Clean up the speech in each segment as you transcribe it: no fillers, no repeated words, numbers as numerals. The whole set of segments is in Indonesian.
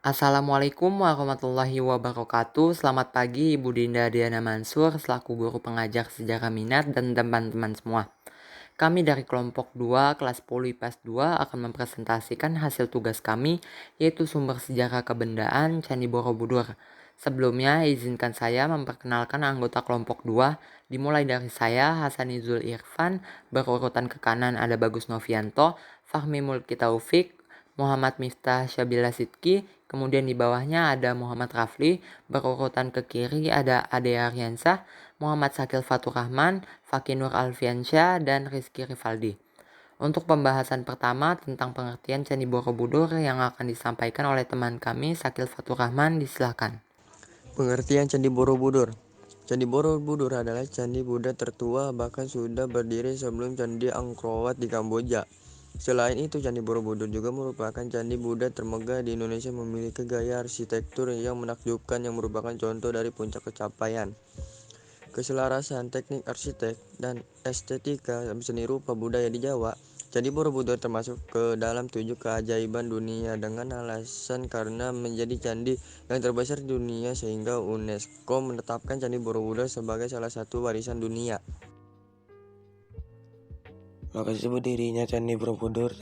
Assalamualaikum warahmatullahi wabarakatuh. Selamat pagi Ibu Dinda Diana Mansur selaku guru pengajar sejarah minat dan teman-teman semua. Kami dari kelompok 2 kelas 10 IPS 2 akan mempresentasikan hasil tugas kami yaitu sumber sejarah kebendaan Candi Borobudur. Sebelumnya izinkan saya memperkenalkan anggota kelompok 2 dimulai dari saya Hasanizul Irfan, berurutan ke kanan ada Bagus Novianto, Fahmi Mulki Taufik, Muhammad Miftah Syabila Sidki, kemudian di bawahnya ada Muhammad Rafli, berurutan ke kiri ada Ade Aryansah, Muhammad Sakil Fatur Rahman, Fakinur Alfiansyah, dan Rizky Rivaldi. Untuk pembahasan pertama tentang pengertian Candi Borobudur yang akan disampaikan oleh teman kami Sakil Fatur Rahman, disilakan. Pengertian Candi Borobudur. Candi Borobudur adalah candi Buddha tertua bahkan sudah berdiri sebelum Candi Angkor Wat di Kamboja. Selain itu, Candi Borobudur juga merupakan candi Buddha termegah di Indonesia, memiliki gaya arsitektur yang menakjubkan yang merupakan contoh dari puncak pencapaian keselarasan teknik arsitek dan estetika seni rupa budaya di Jawa. Candi Borobudur termasuk ke dalam 7 keajaiban dunia dengan alasan karena menjadi candi yang terbesar di dunia sehingga UNESCO menetapkan Candi Borobudur sebagai salah satu warisan dunia. Lokasi berdirinya Candi Borobudur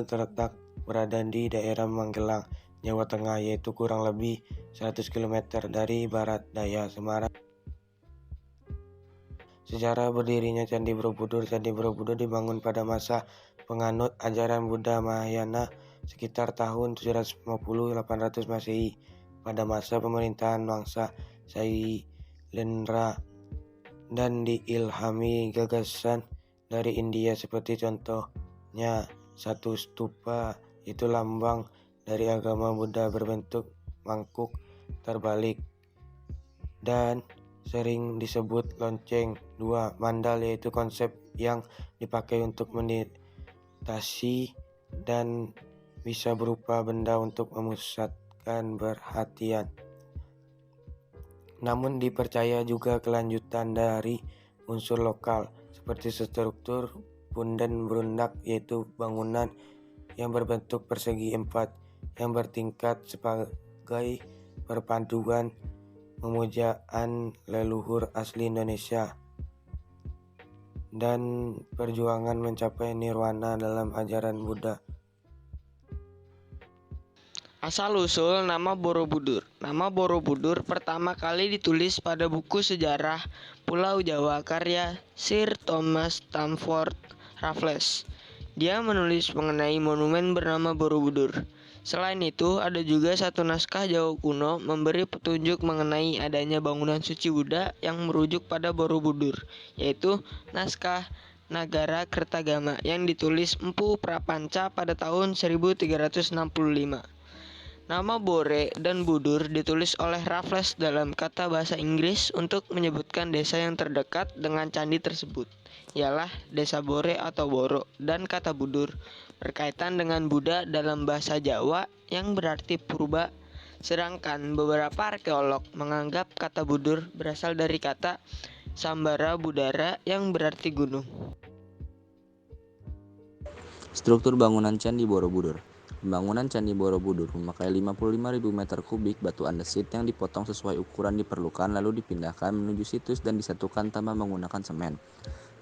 terletak berada di daerah Magelang, Jawa Tengah, yaitu kurang lebih 100 km dari barat daya Semarang. Sejarah berdirinya Candi Borobudur. Candi Borobudur dibangun pada masa penganut ajaran Buddha Mahayana sekitar tahun 750-800 Masehi. Pada masa pemerintahan Wangsa Sailendra dan diilhami gagasan dari India, seperti contohnya satu stupa, itu lambang dari agama Buddha berbentuk mangkuk terbalik dan sering disebut lonceng dua mandal, yaitu konsep yang dipakai untuk meditasi dan bisa berupa benda untuk memusatkan perhatian. Namun dipercaya juga kelanjutan dari unsur lokal seperti struktur punden berundak, yaitu bangunan yang berbentuk persegi empat yang bertingkat sebagai perpaduan pemujaan leluhur asli Indonesia dan perjuangan mencapai nirwana dalam ajaran Buddha. Asal-usul nama Borobudur. Nama Borobudur pertama kali ditulis pada buku sejarah Pulau Jawa karya Sir Thomas Stamford Raffles. Dia menulis mengenai monumen bernama Borobudur. Selain itu, ada juga satu naskah Jawa kuno memberi petunjuk mengenai adanya bangunan suci Buddha yang merujuk pada Borobudur, yaitu naskah Nagara Kertagama yang ditulis Empu Prapanca pada tahun 1365. Nama Bore dan Budur ditulis oleh Raffles dalam kata bahasa Inggris untuk menyebutkan desa yang terdekat dengan candi tersebut, ialah desa Bore atau Boro, dan kata Budur berkaitan dengan Buddha dalam bahasa Jawa yang berarti purba, sedangkan beberapa arkeolog menganggap kata Budur berasal dari kata Sambara Budara yang berarti gunung. Struktur bangunan Candi Borobudur. Pembangunan Candi Borobudur memakai 55.000 meter kubik batu andesit yang dipotong sesuai ukuran diperlukan lalu dipindahkan menuju situs dan disatukan tanpa menggunakan semen.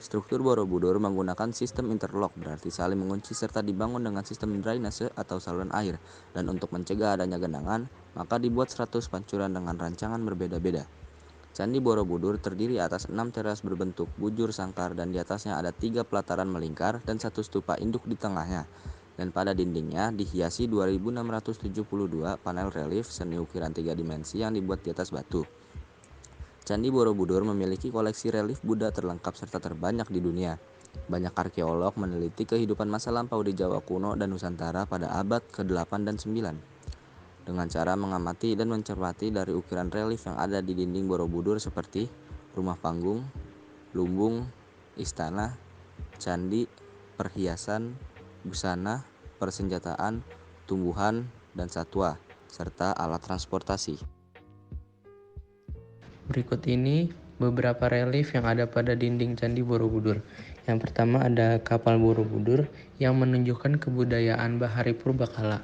Struktur Borobudur menggunakan sistem interlock, berarti saling mengunci, serta dibangun dengan sistem drainase atau saluran air, dan untuk mencegah adanya genangan, maka dibuat 100 pancuran dengan rancangan berbeda-beda. Candi Borobudur terdiri atas 6 teras berbentuk bujur sangkar dan di atasnya ada 3 pelataran melingkar dan satu stupa induk di tengahnya. Dan pada dindingnya dihiasi 2672 panel relief seni ukiran 3 dimensi yang dibuat di atas batu. Candi Borobudur memiliki koleksi relief Buddha terlengkap serta terbanyak di dunia. Banyak arkeolog meneliti kehidupan masa lampau di Jawa kuno dan Nusantara pada abad ke-8 dan 9. Dengan cara mengamati dan mencermati dari ukiran relief yang ada di dinding Borobudur seperti rumah panggung, lumbung, istana, candi, perhiasan, busana, persenjataan, tumbuhan, dan satwa, serta alat transportasi. Berikut ini beberapa relief yang ada pada dinding Candi Borobudur. Yang pertama ada kapal Borobudur yang menunjukkan kebudayaan bahari purbakala.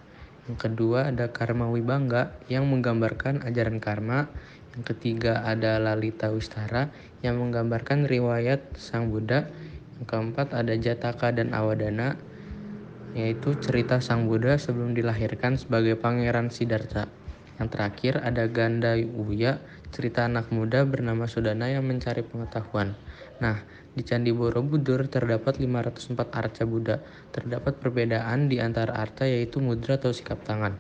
Yang kedua ada Karma Wibangga yang menggambarkan ajaran karma. Yang ketiga ada Lalita Wistara yang menggambarkan riwayat Sang Buddha. Yang keempat ada Jataka dan Awadana, yaitu cerita Sang Buddha sebelum dilahirkan sebagai Pangeran Siddhartha. Yang terakhir ada Ganda Uya, cerita anak muda bernama Sudana yang mencari pengetahuan. Nah, di Candi Borobudur terdapat 504 arca Buddha. Terdapat perbedaan di antara arca, yaitu mudra atau sikap tangan.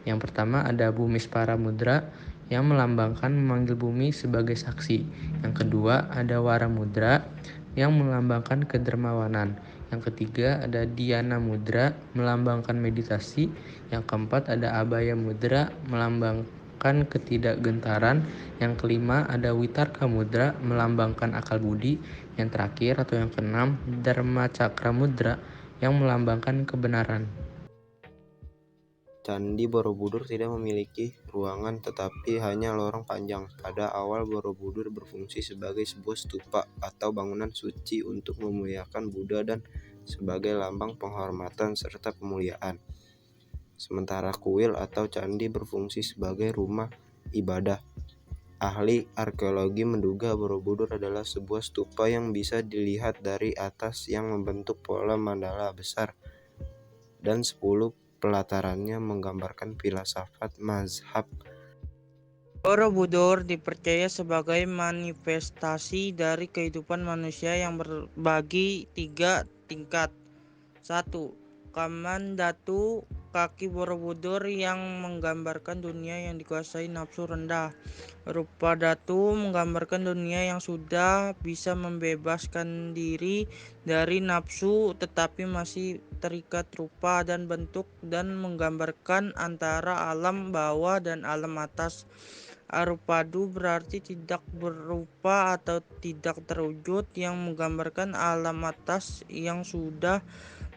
Yang pertama ada Bumispara Mudra yang melambangkan memanggil bumi sebagai saksi. Yang kedua ada Wara Mudra yang melambangkan kedermawanan. Yang ketiga ada Dhyana Mudra melambangkan meditasi. Yang keempat ada Abaya Mudra melambangkan ketidakgentaran. Yang kelima ada Witarka Mudra melambangkan akal budi. Yang terakhir atau yang keenam Dharma Cakra Mudra yang melambangkan kebenaran. Candi Borobudur tidak memiliki ruangan tetapi hanya lorong panjang. Pada awal Borobudur berfungsi sebagai sebuah stupa atau bangunan suci untuk memuliakan Buddha dan sebagai lambang penghormatan serta pemuliaan. Sementara kuil atau candi berfungsi sebagai rumah ibadah. Ahli arkeologi menduga Borobudur adalah sebuah stupa yang bisa dilihat dari atas yang membentuk pola mandala besar dan 10 pelatarannya menggambarkan filsafat mazhab. Borobudur dipercaya sebagai manifestasi dari kehidupan manusia yang berbagi 3 tingkat. 1. Kamandatu, kaki Borobudur yang menggambarkan dunia yang dikuasai nafsu rendah. Rupadatu menggambarkan dunia yang sudah bisa membebaskan diri dari nafsu tetapi masih terikat rupa dan bentuk dan menggambarkan antara alam bawah dan alam atas. Arupadu berarti tidak berupa atau tidak terwujud yang menggambarkan alam atas yang sudah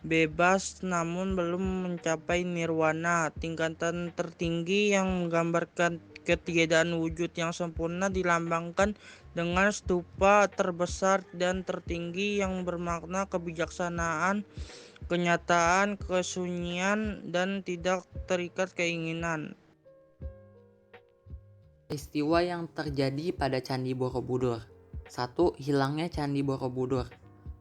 bebas namun belum mencapai nirwana. Tingkatan tertinggi yang menggambarkan ketiadaan wujud yang sempurna dilambangkan dengan stupa terbesar dan tertinggi yang bermakna kebijaksanaan, kenyataan, kesunyian, dan tidak terikat keinginan. Peristiwa yang terjadi pada Candi Borobudur. 1. Hilangnya Candi Borobudur.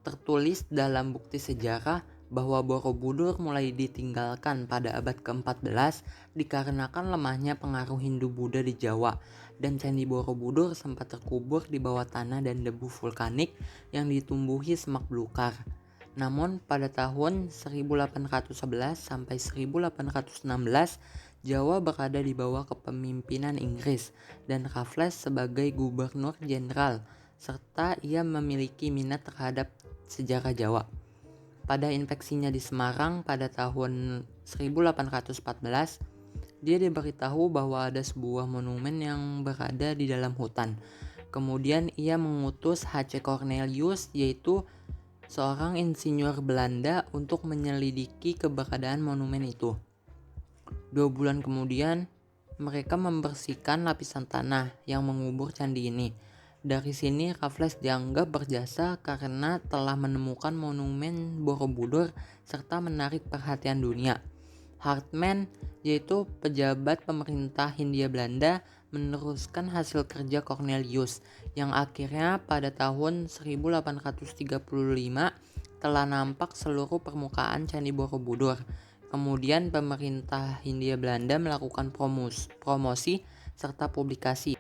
Tertulis dalam bukti sejarah bahwa Borobudur mulai ditinggalkan pada abad ke-14 dikarenakan lemahnya pengaruh Hindu-Buddha di Jawa, dan Candi Borobudur sempat terkubur di bawah tanah dan debu vulkanik yang ditumbuhi semak belukar. Namun pada tahun 1811 sampai 1816 Jawa berada di bawah kepemimpinan Inggris dan Raffles sebagai gubernur jenderal, serta ia memiliki minat terhadap sejarah Jawa. Pada inspeksinya di Semarang pada tahun 1814, dia diberitahu bahwa ada sebuah monumen yang berada di dalam hutan. Kemudian ia mengutus H.C. Cornelius, yaitu seorang insinyur Belanda, untuk menyelidiki keberadaan monumen itu. 2 bulan kemudian, mereka membersihkan lapisan tanah yang mengubur candi ini. Dari sini Raffles dianggap berjasa karena telah menemukan monumen Borobudur serta menarik perhatian dunia. Hartmann, yaitu pejabat pemerintah Hindia Belanda, meneruskan hasil kerja Cornelius yang akhirnya pada tahun 1835 telah nampak seluruh permukaan Candi Borobudur. Kemudian pemerintah Hindia Belanda melakukan promosi serta publikasi.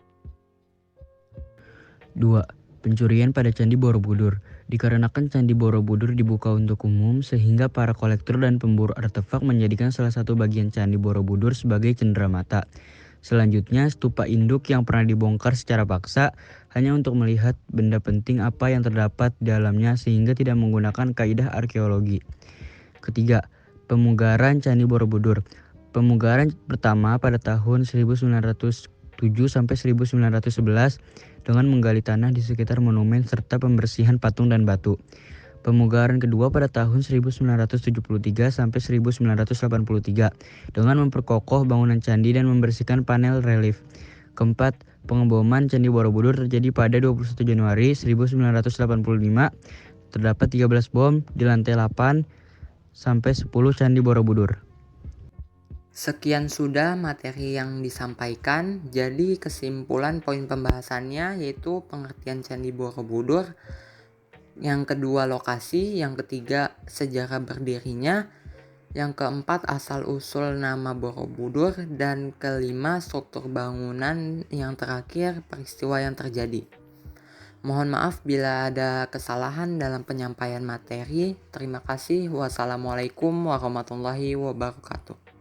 2. Pencurian pada Candi Borobudur. Dikarenakan Candi Borobudur dibuka untuk umum, sehingga para kolektor dan pemburu artefak menjadikan salah satu bagian Candi Borobudur sebagai cenderamata. Selanjutnya, stupa induk yang pernah dibongkar secara paksa hanya untuk melihat benda penting apa yang terdapat di dalamnya sehingga tidak menggunakan kaidah arkeologi. Ketiga, pemugaran Candi Borobudur. Pemugaran pertama pada tahun 1907 sampai 1911 dengan menggali tanah di sekitar monumen serta pembersihan patung dan batu. Pemugaran kedua pada tahun 1973 sampai 1983 dengan memperkokoh bangunan candi dan membersihkan panel relief. Keempat, pengeboman Candi Borobudur terjadi pada 21 Januari 1985. Terdapat 13 bom di lantai 8 sampai 10 Candi Borobudur. Sekian sudah materi yang disampaikan. Jadi kesimpulan poin pembahasannya yaitu pengertian Candi Borobudur, yang kedua lokasi, yang ketiga sejarah berdirinya, yang keempat asal-usul nama Borobudur, dan kelima struktur bangunan, yang terakhir peristiwa yang terjadi. Mohon maaf bila ada kesalahan dalam penyampaian materi. Terima kasih. Wassalamualaikum warahmatullahi wabarakatuh.